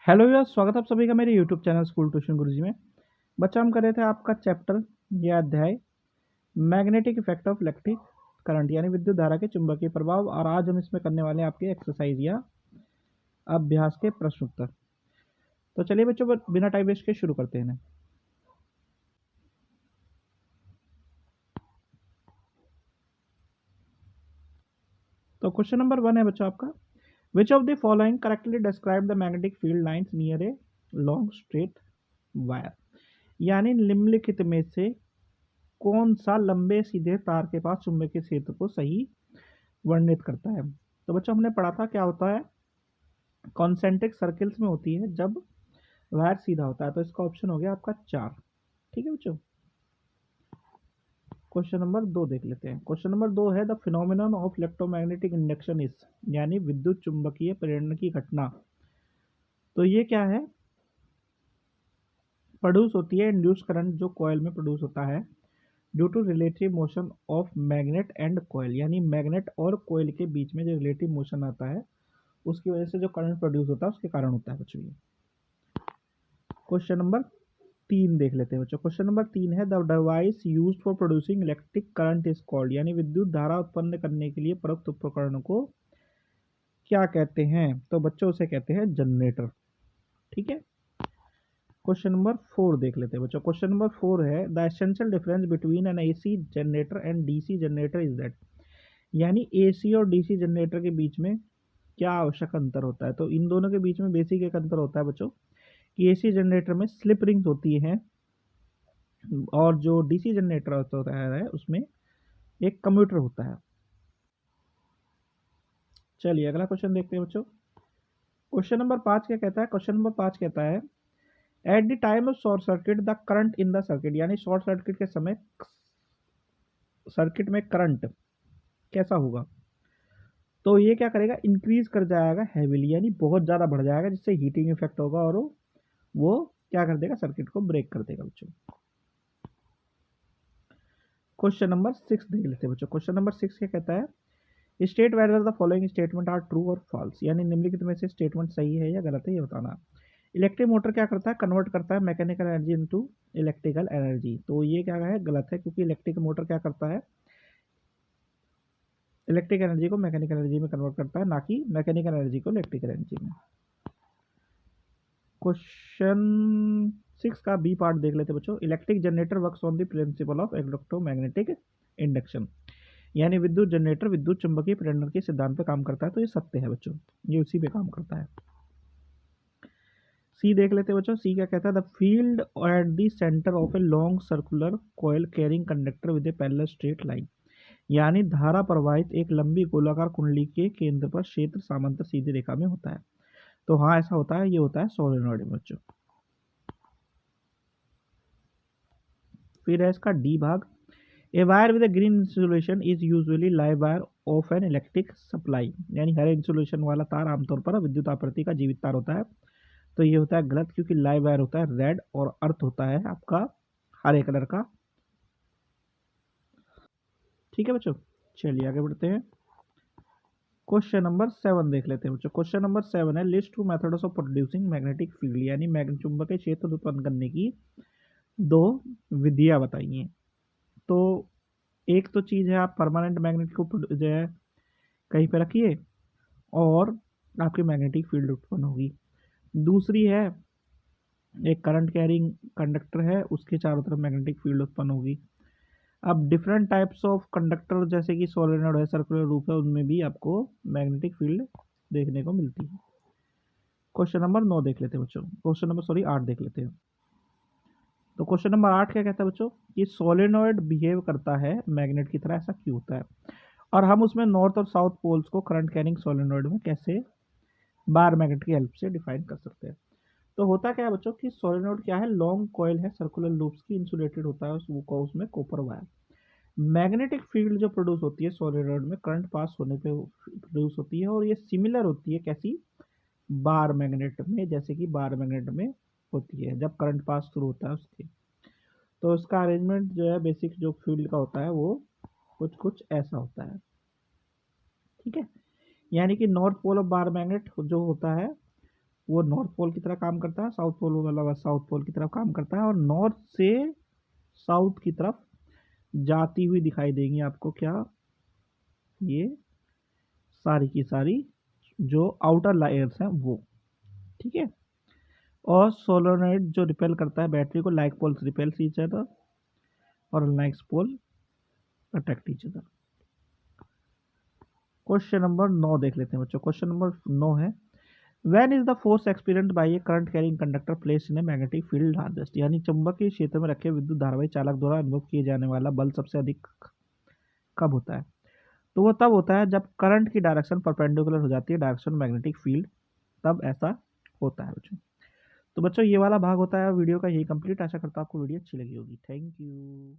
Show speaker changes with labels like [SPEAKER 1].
[SPEAKER 1] Hello यार, स्वागत है आप सभी का मेरे यूट्यूब चैनल स्कूल ट्यूशन गुरुजी में। बच्चा हम कर रहे थे आपका चैप्टर या अध्याय magnetic effect of electric current यानी विद्युत धारा के चुंबकीय प्रभाव। और आज हम इसमें करने वाले हैं आपके एक्सरसाइज या अभ्यास के प्रश्न उत्तर। तो चलिए बच्चों, बिना टाइम वेस्ट के शुरू करते हैं। तो क्वेश्चन नंबर 1 है बच्चों आपका, which of the following correctly describe the magnetic field lines near a long straight wire. यानी निम्नलिखित में से कौन सा लंबे सीधे तार के पास चुंबकीय क्षेत्र को सही वर्णित करता है। तो बच्चों हमने पढ़ा था क्या होता है, कॉन्सेंट्रिक सर्कल्स में होती है जब वायर सीधा होता है। तो इसका ऑप्शन हो गया आपका 4। ठीक है बच्चों। क्वेश्चन नंबर 2 देख लेते हैं। क्वेश्चन नंबर 2 है, the phenomenon of electromagnetic induction is, यानी विद्युत चुंबकीय प्रेरण की घटना। तो ये क्या है, प्रोड्यूस होती है इंड्यूस करंट जो कॉइल में प्रोड्यूस होता है due to relative motion of magnet and coil. यानी मैग्नेट और कॉइल के बीच में जो रिलेटिव मोशन आता है उसकी वजह से जो करंट प्रोड्यूस होता है उसके कारण होता है बच्चों। ये क्वेश्चन नंबर 3 देख लेते हैं बच्चों। क्वेश्चन नंबर 3 है, the device used for producing electric current is called, यानी विद्युत धारा उत्पन्न करने के लिए प्रयुक्त उपकरण को क्या कहते हैं। तो बच्चों उसे कहते हैं जनरेटर। ठीक है। क्वेश्चन नंबर 4 देख लेते हैं बच्चों। क्वेश्चन नंबर 4 है, the essential difference between N AC generator and DC generator is that, यानी एसी और डीसी जनरेटर के बीच में क्या आवश्यक अंतर होता है। तो इन दोनों के बीच में बेसिक एक अंतर होता है बच्चों कि एसी जनरेटर में स्लिप रिंग्स होती हैं और जो डीसी जनरेटर होता है उसमें एक कम्यूटर होता है। चलिए अगला क्वेश्चन देखते हैं बच्चों। क्वेश्चन नंबर 5 क्या कहता है, क्वेश्चन नंबर 5 कहता है, at the time of short circuit the current in the circuit, यानी शॉर्ट सर्किट के समय सर्किट में करंट कैसा होगा। तो ये क्या करेगा, इंक्रीज कर जाएगा हैवीली, यानी बहुत ज़्यादा बढ़ जाएगा जिससे हीटिंग इफेक्ट होगा और वो क्या कर देगा, सर्किट को ब्रेक कर देगा बच्चों। क्वेश्चन नंबर 6 देख लेते हैं बच्चों। क्वेश्चन नंबर 6 क्या कहता है, state whether the following statement are true और फॉल्स, यानी निम्नलिखित में से स्टेटमेंट सही है या गलत है ये बताना। इलेक्ट्रिक मोटर क्या करता है, कन्वर्ट करता है mechanical energy into electrical energy. तो ये क्या है, गलत है, क्योंकि इलेक्ट्रिक मोटर क्या करता है, इलेक्ट्रिक एनर्जी को मैकेनिकल एनर्जी में कन्वर्ट करता है, ना कि मैकेनिकल एनर्जी को इलेक्ट्रिकल एनर्जी में। क्वेश्चन 6 का बी पार्ट देख लेते हैं बच्चों। Electric generator works on the principle of electromagnetic induction, यानी विद्युत जनरेटर विद्युत चुंबकीय प्रेरण के सिद्धांत पे काम करता है। तो ये सत्य है बच्चों, ये उसी पे काम करता है। सी देख लेते हैं बच्चों। सी क्या कहता है, the field at the centre of a long circular coil carrying conductor with A parallel straight line, यानी धारा प्रवाहित एक लंबी गोलाकार कुंडली के केंद्र पर क्षेत्र समांतर सीधी रेखा में होता है। तो हाँ ऐसा होता है, ये होता है सोलेनॉइड में बच्चों। फिर है इसका डी भाग, a wire with green insulation is usually live wire of an electric supply, यानी हरे इंसुलेशन वाला तार आमतौर पर विद्युत आपूर्ति का जीवित तार होता है। तो ये होता है गलत, क्योंकि लाइव वायर होता है रेड और अर्थ होता है आपका हरे कलर का। ठीक है बच्चों, चलिए आगे बढ़ते हैं। क्वेश्चन नंबर 7 देख लेते हैं बच्चों। क्वेश्चन नंबर 7 है, list two methods of producing magnetic field, यानी मैग्नेटिक चुंबकीय क्षेत्र उत्पन्न करने की दो विधियां बताइए। तो एक तो चीज है, आप परमानेंट मैग्नेट को जो है कहीं पे रखिए और आपकी मैग्नेटिक फील्ड उत्पन्न होगी। दूसरी है, एक करंट कैरिंग कंडक्टर है उसके चारों तरफ मैग्नेटिक फील्ड उत्पन्न होगी। अब डिफरेंट टाइप्स ऑफ कंडक्टर जैसे कि सोलेनॉइड है, सर्कुलर रूप है, उनमें भी आपको मैग्नेटिक फील्ड देखने को मिलती है। क्वेश्चन नंबर 9 देख लेते हैं बच्चों। क्वेश्चन नंबर 8 देख लेते हैं। तो क्वेश्चन नंबर 8 क्या कहता है बच्चों, कि सोलेनॉइड बिहेव करता है मैग्नेट की तरह, ऐसा क्यों होता है। और हम उसमें नॉर्थ और साउथ पोल्स को करंट कैरिंग सोलेनॉइड में कैसे बार मैग्नेट की हेल्प से डिफाइन कर सकते हैं। तो होता क्या है बच्चों कि सोलेनॉइड क्या है, लॉन्ग कॉइल है सर्कुलर लूप्स की, इंसुलेटेड होता है उसमें कॉपर वायर। मैग्नेटिक फील्ड जो प्रोड्यूस होती है सोलेनॉइड में करंट पास होने पे प्रोड्यूस होती है, और ये सिमिलर होती है कैसी, बार मैग्नेट में, जैसे कि बार मैग्नेट में होती है जब करंट पास थ्रू होता है उसके। तो इसका अरेंजमेंट जो है बेसिक जो फील्ड का होता है वो कुछ कुछ ऐसा होता है। ठीक है, यानी कि north pole of bar magnet जो होता है वो नॉर्थ पोल की तरह काम करता है, साउथ पोल वाला साउथ पोल की तरफ काम करता है, और नॉर्थ से साउथ की तरफ जाती हुई दिखाई देंगी आपको क्या, ये सारी की सारी जो आउटर लेयर्स हैं वो। ठीक है। और सोलोनॉइड जो रिपेल करता है बैटरी को, like poles repels each other और like pole attract each other. Question number 9 देख लेते हैं बच्चों। क्वेश्चन नंबर 9 है, when is the force experienced by a current carrying conductor placed in a magnetic field largest, यानी चुंबकीय क्षेत्र में रखे विद्युत धारावाही चालक द्वारा अनुभव किए जाने वाला बल सबसे अधिक कब होता है? तो वो तब होता है जब करंट की डायरेक्शन परपेंडिकुलर हो जाती है डायरेक्शन मैग्नेटिक फील्ड, तब ऐसा होता है बच्चों। तो बच्चों ये वाला भाग होता है वीडियो का यही कंप्लीट। आशा करता हूँ आपको वीडियो अच्छी लगी होगी। Thank you.